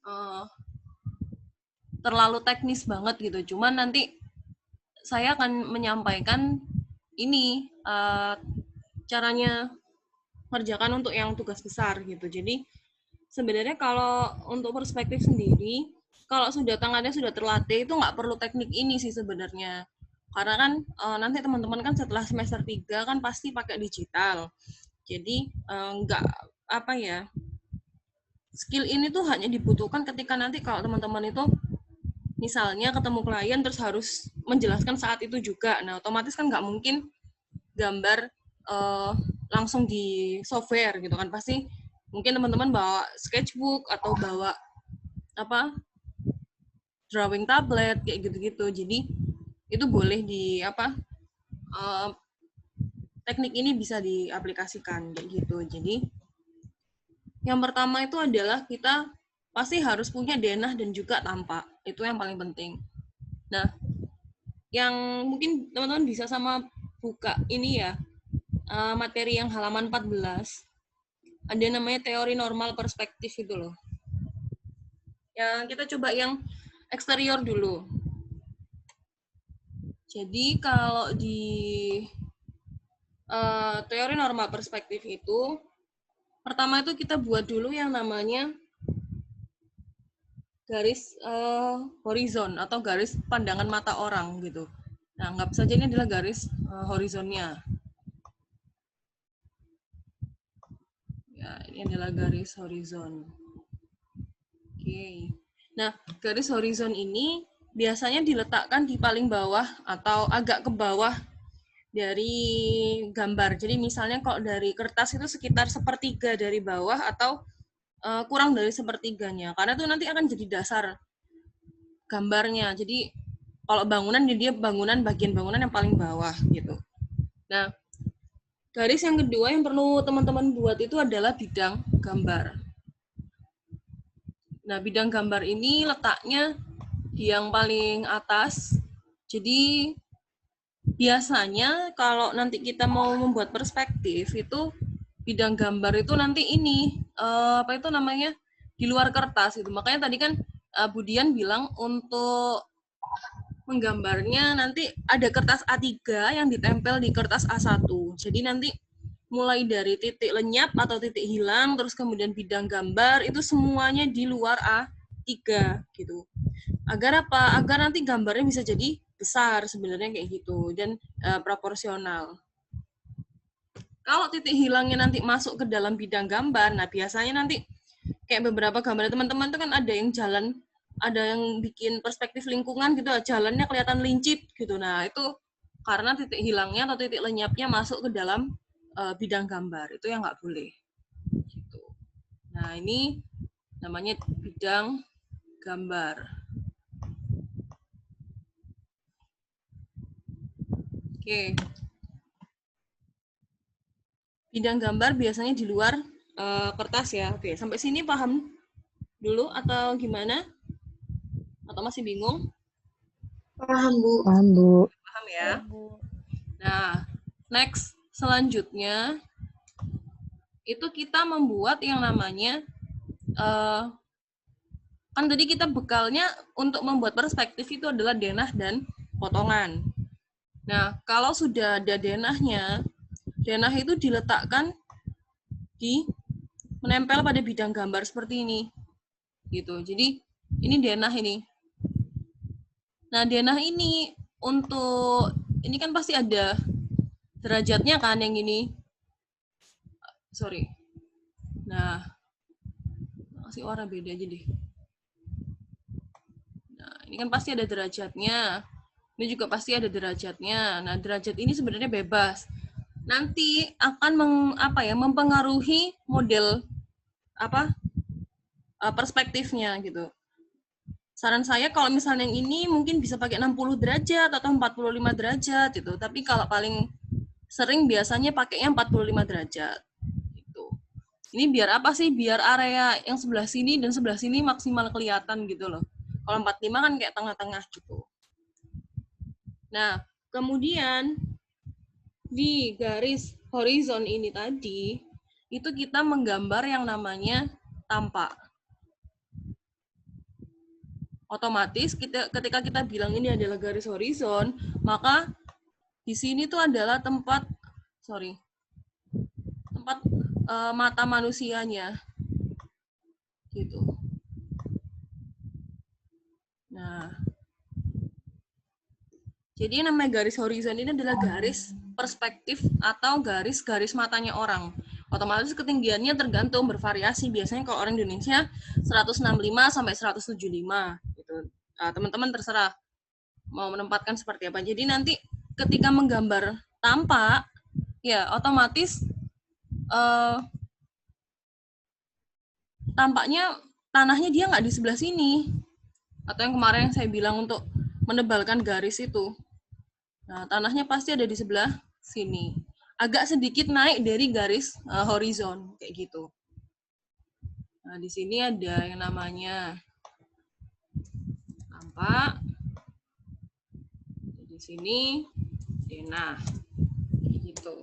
uh, terlalu teknis banget gitu. Cuman nanti saya akan menyampaikan ini caranya kerjakan untuk yang tugas besar gitu. Jadi sebenarnya kalau untuk perspektif sendiri, kalau sudah tangannya sudah terlatih itu nggak perlu teknik ini sih sebenarnya. Karena kan nanti teman-teman kan setelah semester 3 kan pasti pakai digital. Jadi nggak apa ya, skill ini tuh hanya dibutuhkan ketika nanti kalau teman-teman itu misalnya ketemu klien terus harus menjelaskan saat itu juga. Nah, otomatis kan nggak mungkin gambar uh, langsung di software gitu kan. Pasti mungkin teman-teman bawa sketchbook atau bawa apa drawing tablet kayak gitu-gitu. Jadi itu boleh di apa uh, teknik ini bisa diaplikasikan kayak gitu. Jadi yang pertama itu adalah kita pasti harus punya denah dan juga tampak. Itu yang paling penting. Nah, yang mungkin teman-teman bisa sama buka ini ya, materi yang halaman 14. Ada namanya teori normal perspektif itu loh. Yang kita coba yang eksterior dulu. Jadi kalau di teori normal perspektif itu, pertama itu kita buat dulu yang namanya garis horizon atau garis pandangan mata orang gitu. Nah, anggap saja ini adalah garis horizonnya. Ya, ini adalah garis horizon. Oke. Nah, garis horizon ini biasanya diletakkan di paling bawah atau agak ke bawah dari gambar. Jadi misalnya kalau dari kertas itu sekitar sepertiga dari bawah atau kurang dari sepertiganya. Karena itu nanti akan jadi dasar gambarnya. Jadi kalau bangunan dia bangunan bagian bangunan yang paling bawah gitu. Nah, garis yang kedua yang perlu teman-teman buat itu adalah bidang gambar. Nah, bidang gambar ini letaknya di yang paling atas. Jadi biasanya kalau nanti kita mau membuat perspektif itu bidang gambar itu nanti ini apa itu namanya di luar kertas itu. Makanya tadi kan Budian bilang untuk menggambarnya nanti ada kertas A3 yang ditempel di kertas A1. Jadi nanti mulai dari titik lenyap atau titik hilang, terus kemudian bidang gambar, itu semuanya di luar A3 gitu. Agar apa? Agar nanti gambarnya bisa jadi besar sebenarnya kayak gitu dan proporsional. Kalau titik hilangnya nanti masuk ke dalam bidang gambar, nah biasanya nanti kayak beberapa gambar teman-teman itu kan ada yang jalan, ada yang bikin perspektif lingkungan gitu, jalannya kelihatan lincip gitu. Nah itu karena titik hilangnya atau titik lenyapnya masuk ke dalam bidang gambar, itu yang nggak boleh. Gitu. Nah ini namanya bidang gambar. Oke, bidang gambar biasanya di luar kertas ya. Oke, sampai sini paham dulu atau gimana? Atau masih bingung? Paham, Bu. Paham, Bu. Paham ya? Paham, Bu. Nah, next selanjutnya itu kita membuat yang namanya uh, kan tadi kita bekalnya untuk membuat perspektif itu adalah denah dan potongan. Nah, kalau sudah ada denahnya, denah itu diletakkan di menempel pada bidang gambar seperti ini. Gitu. Jadi ini denah ini. Nah, denah ini untuk ini kan pasti ada derajatnya kan yang ini. Sorry. Nah, masih warna beda aja deh. Nah, ini kan pasti ada derajatnya. Ini juga pasti ada derajatnya. Nah, derajat ini sebenarnya bebas. Nanti akan mempengaruhi model apa perspektifnya gitu. Saran saya kalau misalnya yang ini mungkin bisa pakai 60 derajat atau 45 derajat gitu. Tapi kalau paling sering biasanya pakainya 45 derajat. Gitu. Ini biar apa sih? Biar area yang sebelah sini dan sebelah sini maksimal kelihatan gitu loh. Kalau 45 kan kayak tengah-tengah gitu. Nah, kemudian di garis horizon ini tadi, itu kita menggambar yang namanya tampak. Otomatis ketika kita bilang ini adalah garis horizon, maka di sini tuh adalah tempat mata manusianya gitu. Nah, jadi namanya garis horizon ini adalah garis perspektif atau garis matanya orang. Otomatis ketinggiannya tergantung, bervariasi. Biasanya kalau orang Indonesia 165 sampai 175 gitu. Teman-teman terserah mau menempatkan seperti apa. Jadi nanti ketika menggambar tampak, ya otomatis tampaknya tanahnya dia nggak di sebelah sini. Atau yang kemarin yang saya bilang untuk menebalkan garis itu. Nah, tanahnya pasti ada di sebelah sini. Agak sedikit naik dari garis horizon, kayak gitu. Nah, di sini ada yang namanya tampak. Di sini denah. Gitu.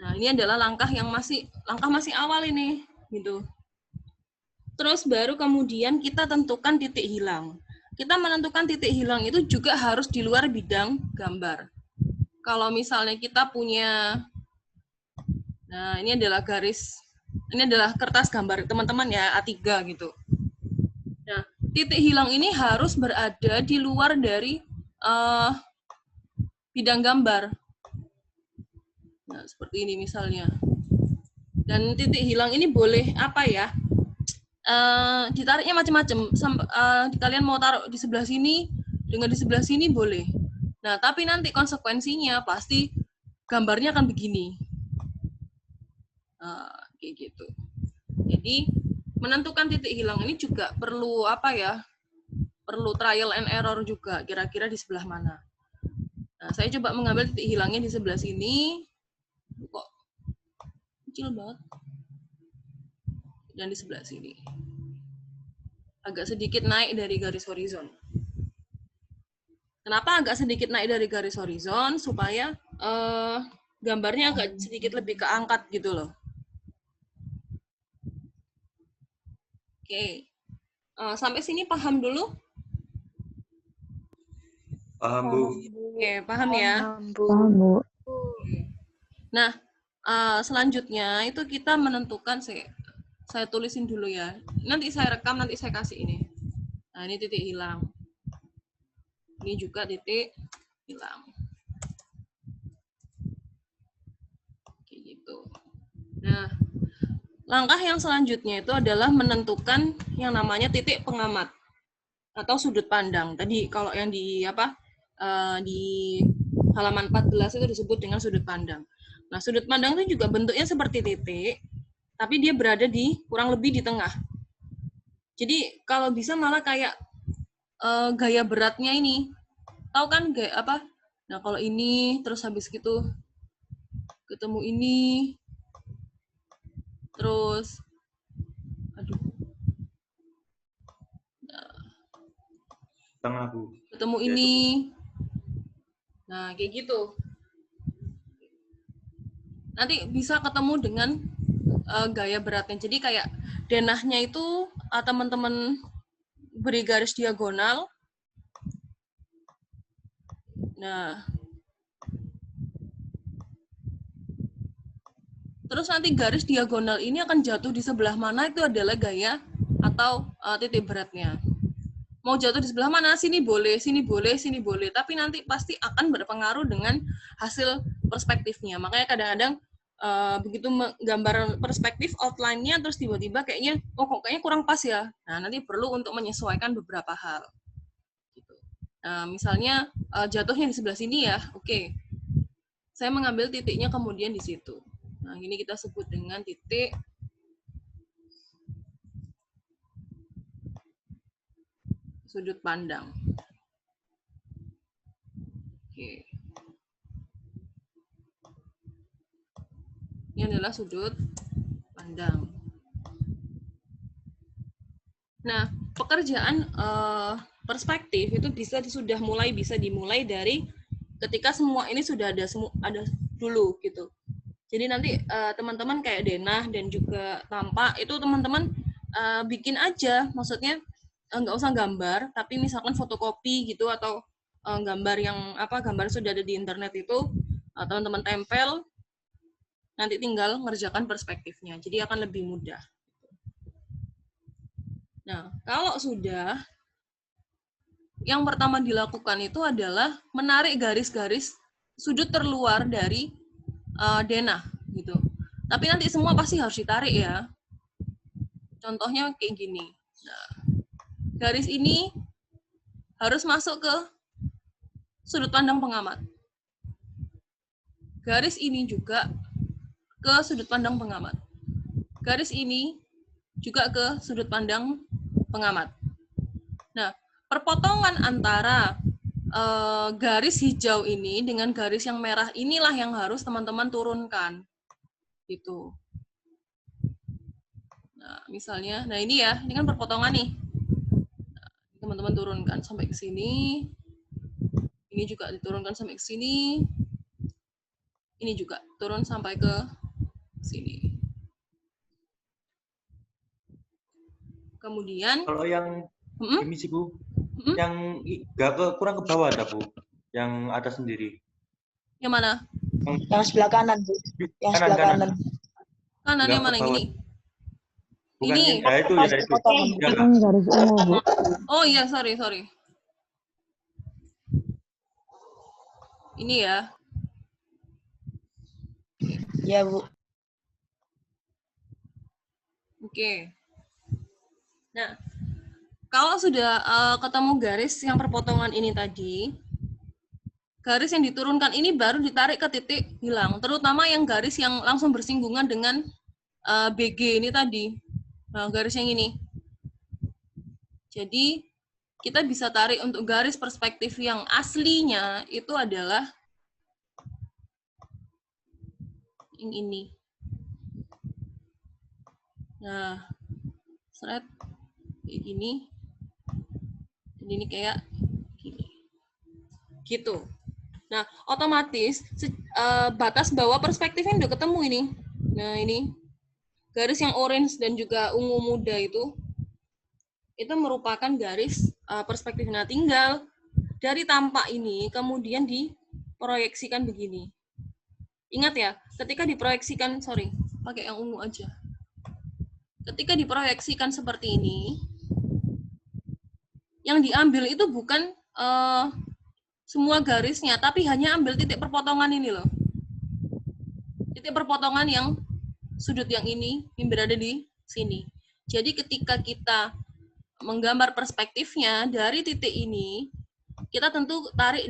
Nah, ini adalah langkah masih awal ini, gitu. Terus baru kemudian kita tentukan titik hilang. Kita menentukan titik hilang itu juga harus di luar bidang gambar. Kalau misalnya kita punya, nah ini adalah kertas gambar teman-teman ya, A3 gitu. Nah, titik hilang ini harus berada di luar dari bidang gambar. Nah, seperti ini misalnya. Dan titik hilang ini boleh apa ya? Ditariknya macam-macam. Kalian mau taruh di sebelah sini, dengan di sebelah sini boleh. Nah, tapi nanti konsekuensinya pasti gambarnya akan begini. Kayak gitu. Jadi, menentukan titik hilang ini juga perlu apa ya? Perlu trial and error juga, kira-kira di sebelah mana. Nah, saya coba mengambil titik hilangnya di sebelah sini. Kok kecil banget. Dan di sebelah sini. Agak sedikit naik dari garis horizon. Kenapa agak sedikit naik dari garis horizon? Supaya gambarnya agak sedikit lebih keangkat gitu loh. Oke. Sampai sini paham dulu? Paham, Bu. Oke, paham ya? Paham, Bu. Nah, selanjutnya itu kita menentukan, saya tulisin dulu ya. Nanti saya rekam, nanti saya kasih ini. Nah, ini titik hilang. Ini juga titik hilang. Kayak gitu. Nah, langkah yang selanjutnya itu adalah menentukan yang namanya titik pengamat atau sudut pandang. Tadi kalau yang di halaman 14 itu disebut dengan sudut pandang. Nah, sudut pandang itu juga bentuknya seperti titik, tapi dia berada di kurang lebih di tengah. Jadi kalau bisa malah kayak gaya beratnya ini. Tahu kan gaya apa? Nah, kalau ini terus habis gitu ketemu ini, terus Tengah, Bu. ketemu ini. Nah, kayak gitu. Nanti bisa ketemu dengan gaya beratnya. Jadi kayak denahnya itu teman-teman beri garis diagonal. Nah, terus nanti garis diagonal ini akan jatuh di sebelah mana itu adalah gaya atau titik beratnya. Mau jatuh di sebelah mana? Sini boleh, sini boleh, sini boleh. Tapi nanti pasti akan berpengaruh dengan hasil perspektifnya. Makanya kadang-kadang begitu menggambar perspektif outline-nya terus tiba-tiba kayaknya kok kayaknya kurang pas ya. Nah, nanti perlu untuk menyesuaikan beberapa hal. Gitu. Nah, misalnya jatuhnya di sebelah sini ya. Oke. Saya mengambil titiknya kemudian di situ. Nah, ini kita sebut dengan titik sudut pandang. Oke. Ini adalah sudut pandang. Nah, pekerjaan perspektif itu sudah bisa dimulai dari ketika semua ini sudah ada dulu gitu. Jadi nanti teman-teman kayak denah dan juga tampak itu teman-teman bikin aja, maksudnya nggak usah gambar, tapi misalkan fotokopi gitu atau gambar yang gambar sudah ada di internet itu teman-teman tempel, nanti tinggal ngerjakan perspektifnya. Jadi akan lebih mudah. Nah, kalau sudah, yang pertama dilakukan itu adalah menarik garis-garis sudut terluar dari denah gitu. Tapi nanti semua pasti harus ditarik ya. Contohnya kayak gini. Nah, garis ini harus masuk ke sudut pandang pengamat. Garis ini juga ke sudut pandang pengamat. Garis ini juga ke sudut pandang pengamat. Nah, perpotongan antara garis hijau ini dengan garis yang merah inilah yang harus teman-teman turunkan. Gitu. Nah, misalnya, nah ini ya, ini kan perpotongan nih. Teman-teman turunkan sampai ke sini. Ini juga diturunkan sampai ke sini. Ini juga turun sampai ke sini. Kemudian Kalau yang ini sih Bu, yang kurang ke bawah ada Bu, yang atas sendiri. Yang mana? Yang sebelah kanan, Bu. Yang sebelah kanan. Kanan yang mana? Yang ini? Bukan ini. Ya itu. Ya, garis ungu, Bu. Oh iya, sorry. Ini ya. Ya, Bu. Oke. Nah, kalau sudah ketemu garis yang perpotongan ini tadi, garis yang diturunkan ini baru ditarik ke titik hilang, terutama yang garis yang langsung bersinggungan dengan BG ini tadi. Nah, garis yang ini. Jadi, kita bisa tarik untuk garis perspektif yang aslinya itu adalah yang ini. Nah, seret kayak gini. Dan ini kayak gini. Gitu. Nah, otomatis batas bawah perspektifnya udah ketemu ini. Nah, ini garis yang orange dan juga ungu muda itu merupakan garis perspektif. Nah, tinggal dari tampak ini kemudian diproyeksikan begini. Ingat ya, ketika diproyeksikan, pakai yang ungu aja. Ketika diproyeksikan seperti ini, yang diambil itu bukan semua garisnya, tapi hanya ambil titik perpotongan ini loh. Titik perpotongan yang sudut yang ini yang berada di sini. Jadi ketika kita menggambar perspektifnya dari titik ini, kita tentu tarik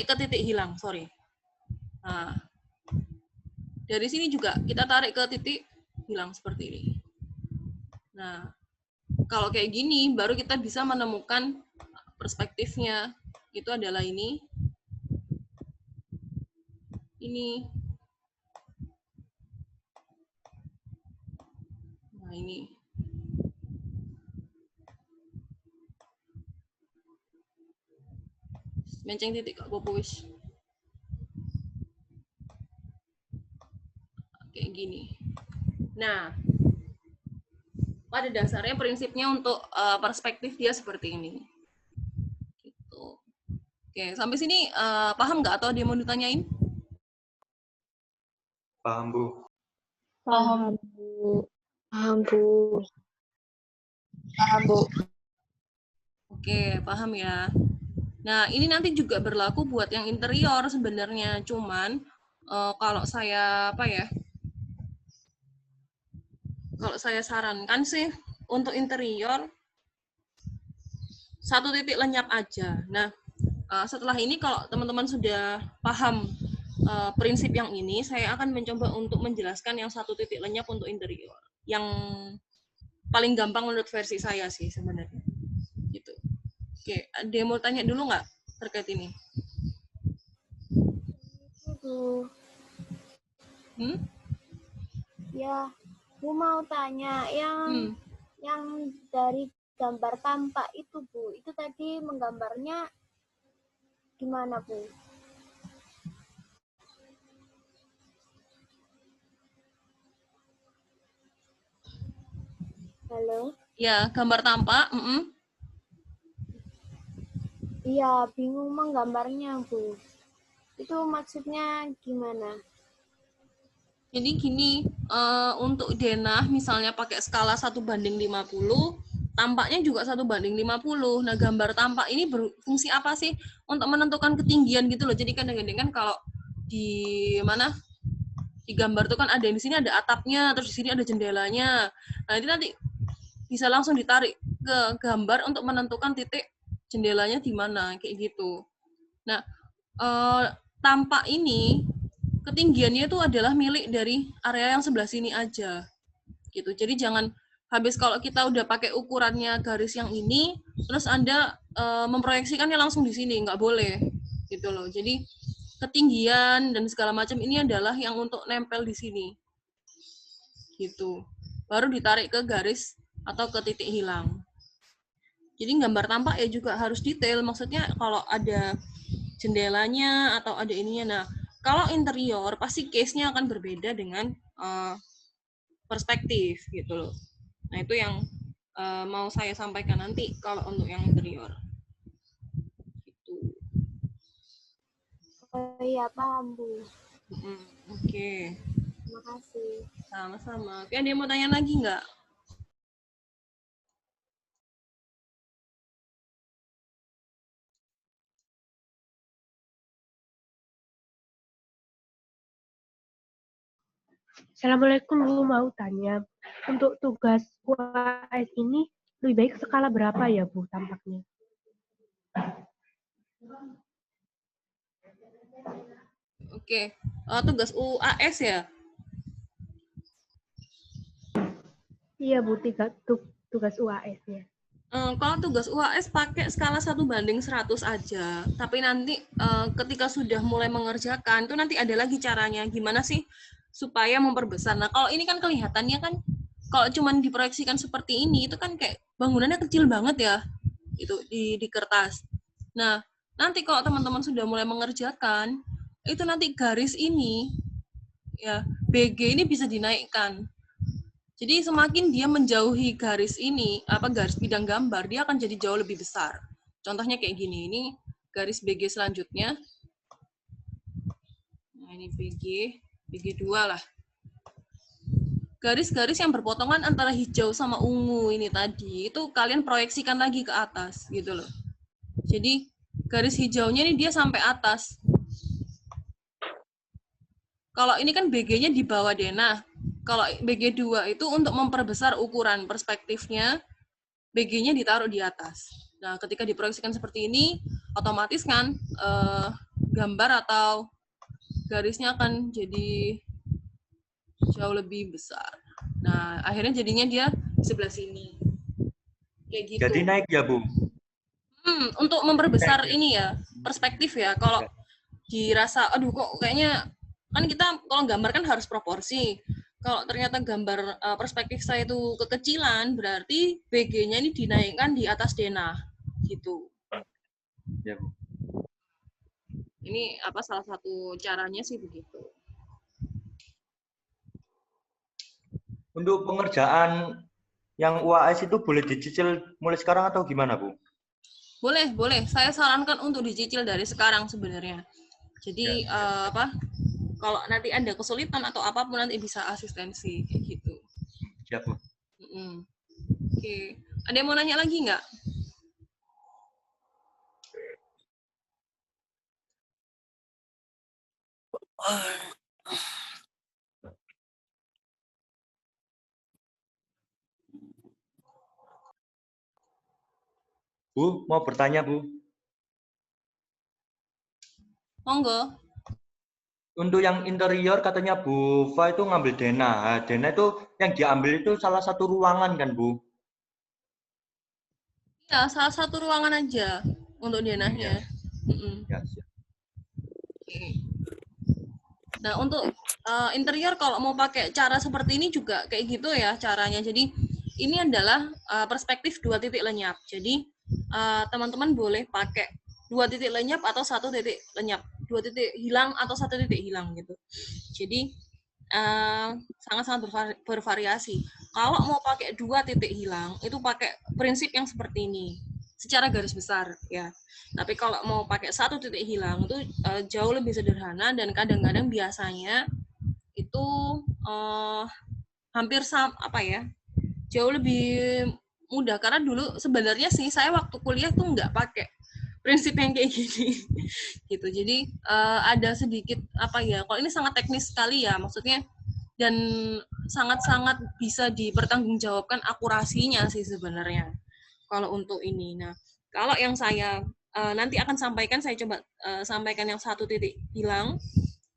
ke titik hilang, Nah, dari sini juga kita tarik ke titik hilang seperti ini. Nah, kalau kayak gini baru kita bisa menemukan perspektifnya. Itu adalah ini. Nah, ini. Menceng titik Kak Popowis. Kayak gini. Nah, pada dasarnya prinsipnya untuk perspektif dia seperti ini. Gitu. Oke, sampai sini paham nggak atau dia mau ditanyain? Paham Bu. Paham, Bu. Paham, Bu. Paham, Bu. Oke, paham ya. Nah, ini nanti juga berlaku buat yang interior sebenarnya. Cuman kalau saya kalau saya sarankan sih untuk interior satu titik lenyap aja. Nah, setelah ini kalau teman-teman sudah paham prinsip yang ini, saya akan mencoba untuk menjelaskan yang satu titik lenyap untuk interior. Yang paling gampang menurut versi saya sih sebenarnya. Gitu. Oke, ada yang mau tanya dulu nggak terkait ini? Bu. Ya, Bu mau tanya yang dari gambar tampak itu, Bu. Itu tadi menggambarnya gimana, Bu? Halo? Ya, gambar tampak. Iya, bingung menggambarnya, Bu. Itu maksudnya gimana? Jadi gini, untuk denah misalnya pakai skala 1:50, tampaknya juga 1:50. Nah, gambar tampak ini berfungsi apa sih? Untuk menentukan ketinggian gitu loh. Jadi kadang-kadang kan kalau di mana di gambar itu kan ada di sini ada atapnya, terus di sini ada jendelanya. Nah, itu nanti bisa langsung ditarik ke gambar untuk menentukan titik jendelanya di mana, kayak gitu. Nah, tampak ini ketinggiannya itu adalah milik dari area yang sebelah sini aja, gitu. Jadi jangan habis kalau kita udah pakai ukurannya garis yang ini, terus Anda memproyeksikannya langsung di sini, nggak boleh, gitu loh. Jadi ketinggian dan segala macam ini adalah yang untuk nempel di sini, gitu. Baru ditarik ke garis atau ke titik hilang. Jadi gambar tampak ya juga harus detail, maksudnya kalau ada jendelanya atau ada ininya. Nah, kalau interior pasti case-nya akan berbeda dengan perspektif gitu loh. Nah, itu yang mau saya sampaikan nanti kalau untuk yang interior. Gitu. Oh iya, paham, Bu. Oke. Terima kasih. Sama-sama. Oke, ada yang mau tanya lagi nggak? Assalamualaikum, Bu. Mau tanya, untuk tugas UAS ini lebih baik skala berapa ya, Bu, tampaknya? Oke. Tugas UAS ya? Iya, Bu, tugas UAS-nya. Kalau tugas UAS pakai skala 1:100 aja. Tapi nanti ketika sudah mulai mengerjakan, itu nanti ada lagi caranya. Gimana sih supaya memperbesar. Nah, kalau ini kan kelihatannya kan, kalau cuman diproyeksikan seperti ini, itu kan kayak bangunannya kecil banget ya, itu di kertas. Nah, nanti kalau teman-teman sudah mulai mengerjakan, itu nanti garis ini, ya BG ini bisa dinaikkan. Jadi semakin dia menjauhi garis ini, garis bidang gambar, dia akan jadi jauh lebih besar. Contohnya kayak gini, ini garis BG selanjutnya. Nah, ini BG 2 lah. Garis-garis yang berpotongan antara hijau sama ungu ini tadi, itu kalian proyeksikan lagi ke atas, gitu loh. Jadi garis hijaunya ini dia sampai atas. Kalau ini kan BG-nya di bawah denah. Kalau BG2 itu untuk memperbesar ukuran perspektifnya, BG-nya ditaruh di atas. Nah, ketika diproyeksikan seperti ini, otomatis kan gambar atau garisnya akan jadi jauh lebih besar. Nah, akhirnya jadinya dia di sebelah sini. Kayak gitu. Jadi naik ya, Bu? Untuk memperbesar ini ya, perspektif ya. Kalau dirasa, aduh kok kayaknya, kan kita kalau gambar kan harus proporsi. Kalau ternyata gambar perspektif saya itu kekecilan, berarti BG-nya ini dinaikkan di atas denah, gitu. Ya, Bu. Ini salah satu caranya sih begitu. Untuk pengerjaan yang UAS itu boleh dicicil mulai sekarang atau gimana, Bu? Boleh. Saya sarankan untuk dicicil dari sekarang sebenarnya. Jadi kalau nanti ada kesulitan atau apapun nanti bisa asistensi kayak gitu. Siap, Bu. Oke. Ada yang mau nanya lagi nggak? Bu, mau bertanya, Bu? Monggo. Untuk yang interior katanya Bu Fa itu ngambil denah. Denah itu yang diambil itu salah satu ruangan kan, Bu? Ya, salah satu ruangan aja untuk denahnya. Ya, siap. Nah, untuk interior kalau mau pakai cara seperti ini juga kayak gitu ya caranya. Jadi ini adalah perspektif 2 titik lenyap. Jadi teman-teman boleh pakai 2 titik lenyap atau 1 titik lenyap, 2 titik hilang atau 1 titik hilang gitu. Jadi sangat-sangat bervariasi. kalau mau pakai 2 titik hilang, itu pakai prinsip yang seperti ini, secara garis besar ya. Tapi kalau mau pakai 1 titik hilang itu jauh lebih sederhana dan kadang-kadang biasanya itu hampir apa ya, jauh lebih mudah. Karena dulu sebenarnya sih saya waktu kuliah tuh nggak pakai prinsip yang kayak gini gitu. Jadi ada sedikit apa ya, kalau ini sangat teknis sekali ya maksudnya, dan sangat-sangat bisa dipertanggungjawabkan akurasinya sih sebenarnya kalau untuk ini. Nah, kalau yang saya nanti akan sampaikan, saya coba sampaikan yang 1 titik hilang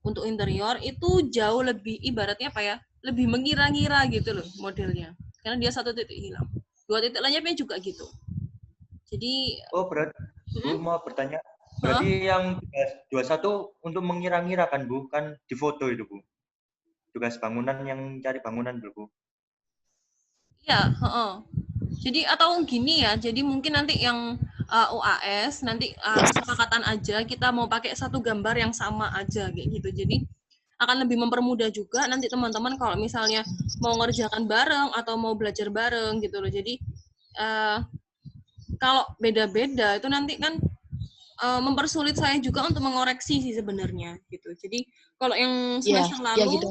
untuk interior itu jauh lebih ibaratnya apa ya, lebih mengira-ngira gitu loh modelnya, karena dia 1 titik hilang. 2 titik lenyapnya juga gitu. Jadi berarti Bu mau bertanya, berarti yang 21 untuk mengira-ngira kan Bu, kan di foto itu Bu, tugas bangunan yang cari bangunan dulu Bu. Iya, jadi atau gini ya, jadi mungkin nanti yang UAS nanti kesepakatan aja kita mau pakai 1 gambar yang sama aja kayak gitu. Jadi akan lebih mempermudah juga nanti teman-teman kalau misalnya mau ngerjakan bareng atau mau belajar bareng gitu loh. Jadi kalau beda-beda itu nanti kan mempersulit saya juga untuk mengoreksi sih sebenarnya gitu. Jadi kalau yang semester lalu, gitu.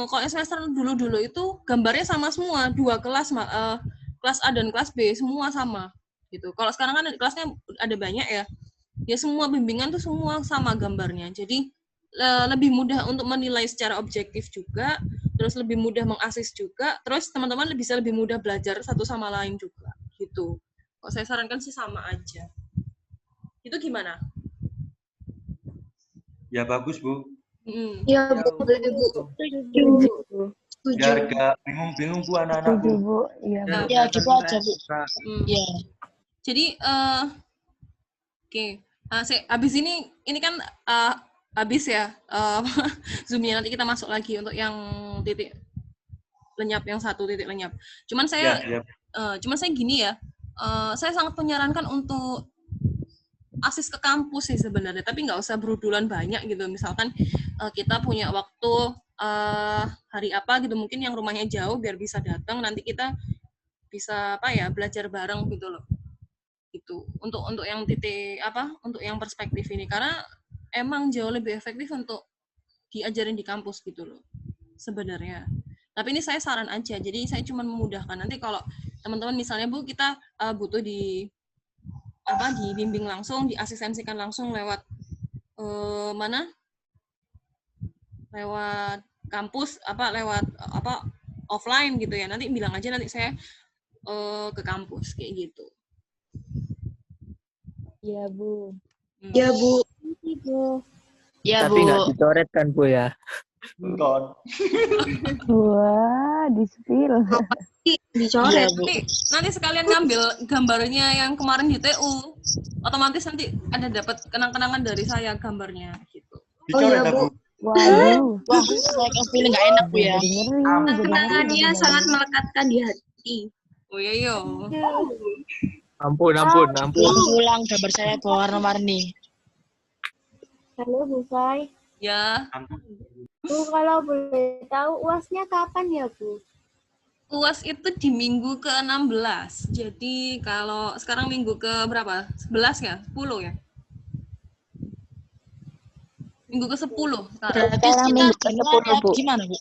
kalau yang semester dulu itu gambarnya sama semua, 2 kelas, kelas A dan kelas B semua sama gitu. Kalau sekarang kan kelasnya ada banyak ya, ya semua bimbingan tuh semua sama gambarnya. Jadi lebih mudah untuk menilai secara objektif juga, terus lebih mudah mengasis juga, terus teman-teman bisa lebih mudah belajar satu sama lain juga gitu. Kalau saya sarankan sih sama aja. Itu gimana? Ya bagus Bu. Iya, boleh Bu. Biar gak bingung-bingung Bu anak-anak Setuju, Bu. Bu. Iya, Bu. Ya gitu aja Bu. Iya. Jadi oke. Habis ini kan habis ya Zoom-nya, nanti kita masuk lagi untuk yang titik lenyap, yang 1 titik lenyap. Cuman saya gini ya, saya sangat menyarankan untuk akses ke kampus sih sebenarnya, tapi nggak usah berudulan banyak gitu. Misalkan kita punya waktu hari apa gitu, mungkin yang rumahnya jauh biar bisa datang, nanti kita bisa apa ya, belajar bareng gitu loh. Itu untuk yang titik apa, untuk yang perspektif ini, karena emang jauh lebih efektif untuk diajarin di kampus gitu loh sebenarnya. Tapi ini saya saran aja, jadi saya cuma memudahkan. Nanti kalau teman-teman misalnya Bu, kita butuh dibimbing langsung, diasistensikan langsung lewat lewat kampus, lewat offline gitu ya, nanti bilang aja, nanti saya ke kampus kayak gitu. Iya, Bu. Ya Bu. Ibu. Ya Tapi Bu. nggak dicoret kan Bu ya? Enggak. Wah, di-spill. Iya Bu. Nanti sekalian ngambil gambarnya yang kemarin di TU, otomatis nanti ada dapat kenang-kenangan dari saya gambarnya gitu. Dicoret Bu. Waduh. Wah, saya kan feeling nggak enak Bu ya. Jadi ngeri. Kenangannya sangat melekatkan di hati. Oh iya yo. Ampun. Ulang gambar saya berwarna-warni. Halo Bu Fai. Ya. Bu, kalau boleh tahu UASnya kapan ya Bu? UAS itu di minggu ke-16. Jadi kalau sekarang minggu ke berapa? 11 ya? 10 ya? Minggu ke-10 sekarang. Berarti sekitar Januari Bu. Gimana Bu?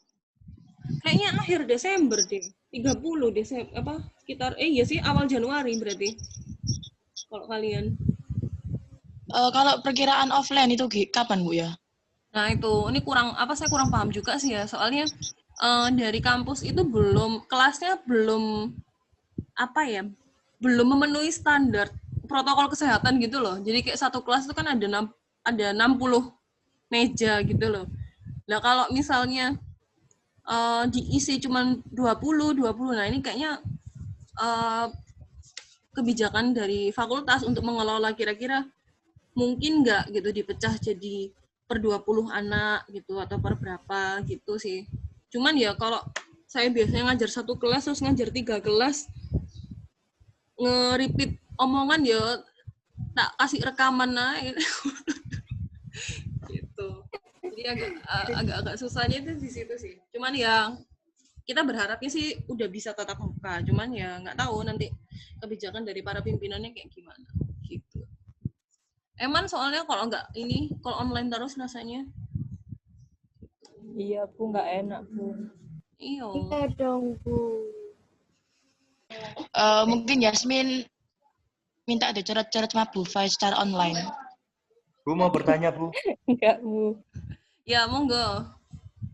Kayaknya akhir Desember deh. 30 Desember sekitar iya sih awal Januari berarti. Kalau kalian. Kalau perkiraan offline itu kapan Bu ya? Nah, ini saya kurang paham juga sih ya. Soalnya dari kampus itu kelasnya belum memenuhi standar protokol kesehatan gitu loh. Jadi kayak satu kelas itu kan ada 60 meja gitu loh. Nah, kalau misalnya diisi cuma 20, nah ini kayaknya kebijakan dari fakultas untuk mengelola kira-kira mungkin nggak gitu dipecah jadi per 20 anak gitu atau per berapa gitu sih. Cuman ya kalau saya biasanya ngajar satu kelas terus ngajar 3 kelas, nge-repeat omongan ya tak kasih rekaman naik gitu. Jadi agak susahnya itu di situ sih. Cuman ya kita berharapnya sih udah bisa tatap muka, cuman ya nggak tahu nanti kebijakan dari para pimpinannya kayak gimana gitu. Eman soalnya kalau online terus rasanya. Iya, Bu, nggak enak, Bu. Iya. Iya dong, Bu. Mungkin Yasmin minta ada coret-coret sama Bu Fai secara online. Bu mau bertanya, Bu. Enggak, Bu. Ya, monggo.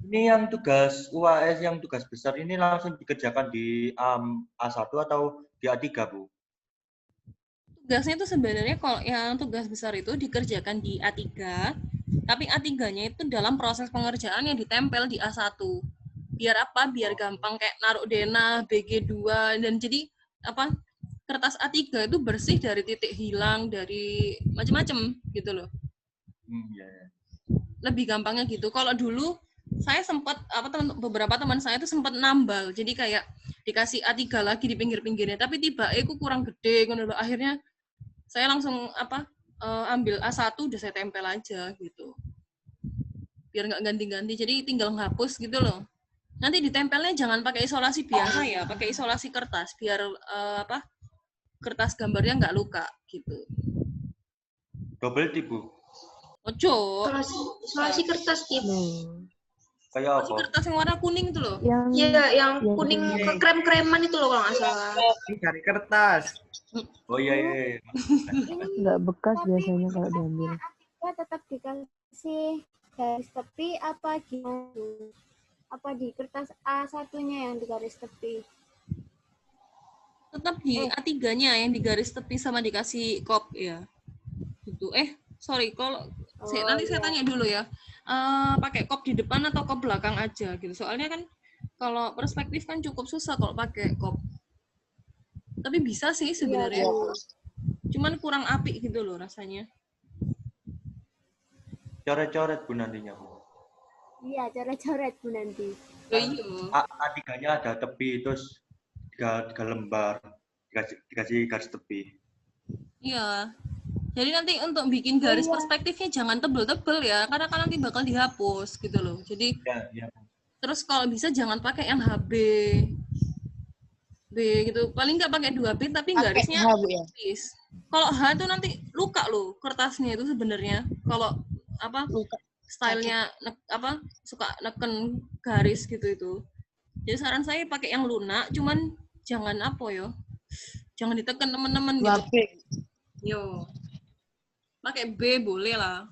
Ini yang tugas UAS yang tugas besar ini langsung dikerjakan di A1 atau di A3, Bu? Tugasnya itu sebenarnya kalau yang tugas besar itu dikerjakan di A3, tapi A3-nya itu dalam proses pengerjaan yang ditempel di A1. Biar apa? Biar gampang kayak naruh denah, BG2, dan jadi apa? Kertas A3 itu bersih dari titik hilang, dari macam-macam gitu loh. Ya. Lebih gampangnya gitu. Kalau dulu saya sempat beberapa teman saya itu sempat nambal. Jadi kayak dikasih A3 lagi di pinggir-pinggirnya, tapi tiba aku kurang gede ngono loh. Akhirnya saya langsung ambil A1 udah saya tempel aja gitu. Biar nggak ganti-ganti. Jadi tinggal ngapus gitu loh. Nanti ditempelnya jangan pakai isolasi biasa ya, pakai isolasi kertas biar kertas gambarnya nggak luka gitu. Double tip, Bu. Ojo. Isolasi kertas tip. Kayak Isolasi apa? kertas yang warna kuning itu loh. Iya, yang kuning krem-kreman itu loh kalau nggak salah. Ini dari kertas. Oh iya. Nggak bekas biasanya kalau diambil. Kita tetap dikasih garis tepi apa gimana? Apa di kertas A1-nya yang digaris tepi? Tetap di A3-nya yang digaris tepi sama dikasih kop ya. Gitu. Sorry, kalau nanti saya tanya dulu ya. Pakai kop di depan atau kop belakang aja gitu. Soalnya kan kalau perspektif kan cukup susah kalau pakai kop. Tapi bisa sih sebenarnya. Cuman kurang apik gitu loh rasanya. Coret-coret, Bu, nantinya, Bu. Iya, coret-coret Bu nanti. A3-nya ada tepi, terus tiga lembar. Dikasih garis tepi. Iya. Jadi nanti untuk bikin garis perspektifnya jangan tebel-tebel ya, karena kan nanti bakal dihapus gitu loh. Jadi terus kalau bisa jangan pakai yang HB. B gitu. Paling nggak pakai 2B tapi garisnya tipis. Kalau H itu nanti luka loh kertasnya itu sebenarnya. Kalau stylenya suka neken garis gitu itu. Jadi saran saya pakai yang lunak, cuman jangan jangan ditekan teman-teman gitu. Yo. Pakai B boleh lah.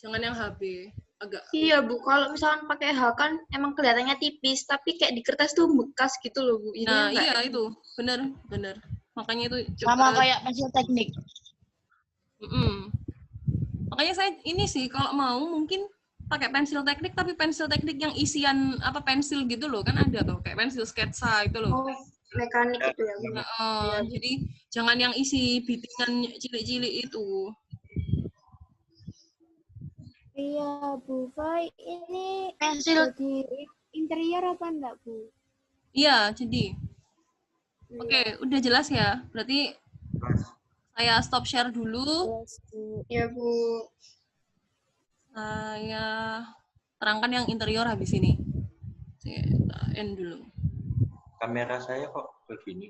Jangan yang HB. Agak. Iya, Bu. Kalau misalkan pakai H kan emang kelihatannya tipis, tapi kayak di kertas tuh bekas gitu loh, Bu. Nah, iya itu. Bener. Makanya itu sama kayak pensil teknik. Makanya saya ini sih kalau mau mungkin pakai pensil teknik, tapi pensil teknik yang isian pensil gitu loh, kan ada tuh kayak pensil sketsa itu loh. Mekanik itu ya. Jadi jangan yang isi bitingan cilik-cilik itu. Iya, Bu Fai, ini pensil di interior apa enggak, Bu? Iya, jadi. Oke, udah jelas ya. Berarti saya stop share dulu. Iya, Bu. Saya terangkan yang interior habis ini. Saya end dulu. Kamera saya kok begini.